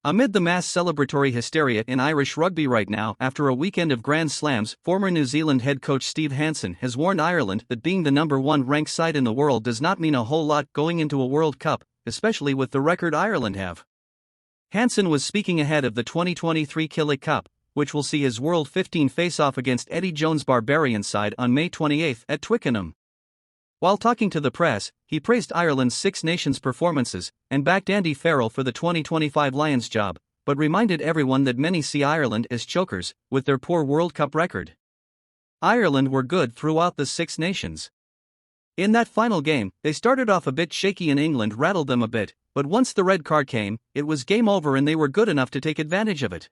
Amid the mass celebratory hysteria in Irish rugby right now after a weekend of Grand Slams, former New Zealand head coach Steve Hansen has warned Ireland that being the number one ranked side in the world does not mean a whole lot going into a World Cup, especially with the record Ireland have. Hansen was speaking ahead of the 2023 Killick Cup, which will see his World 15 face-off against Eddie Jones' Barbarian side on May 28 at Twickenham. While talking to the press, he praised Ireland's Six Nations performances and backed Andy Farrell for the 2025 Lions job, but reminded everyone that many see Ireland as chokers, with their poor World Cup record. Ireland were good throughout the Six Nations. In that final game, they started off a bit shaky and England rattled them a bit, but once the red card came, it was game over and they were good enough to take advantage of it.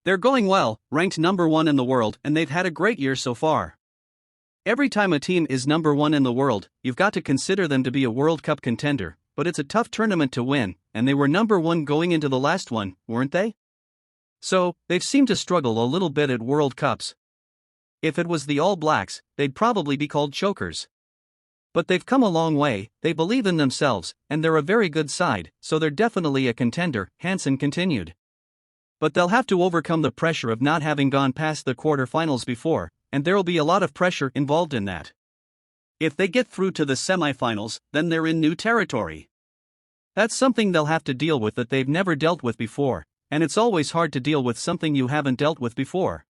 They're going well, ranked number one in the world, and they've had a great year so far. Every time a team is number one in the world, you've got to consider them to be a World Cup contender, but it's a tough tournament to win, and they were number one going into the last one, weren't they? So, they've seemed to struggle a little bit at World Cups. If it was the All Blacks, they'd probably be called chokers. But they've come a long way, they believe in themselves, and they're a very good side, so they're definitely a contender, Hansen continued. But they'll have to overcome the pressure of not having gone past the quarter-finals before, and there'll be a lot of pressure involved in that. If they get through to the semi-finals, then they're in new territory. That's something they'll have to deal with that they've never dealt with before, and it's always hard to deal with something you haven't dealt with before.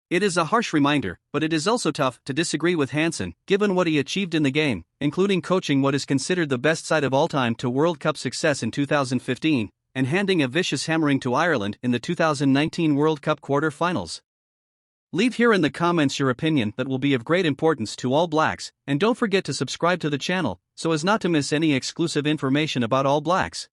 It is a harsh reminder, but it is also tough to disagree with Hansen, given what he achieved in the game, including coaching what is considered the best side of all time to World Cup success in 2015, and handing a vicious hammering to Ireland in the 2019 World Cup quarter-finals. Leave here in the comments your opinion that will be of great importance to All Blacks, and don't forget to subscribe to the channel, so as not to miss any exclusive information about All Blacks.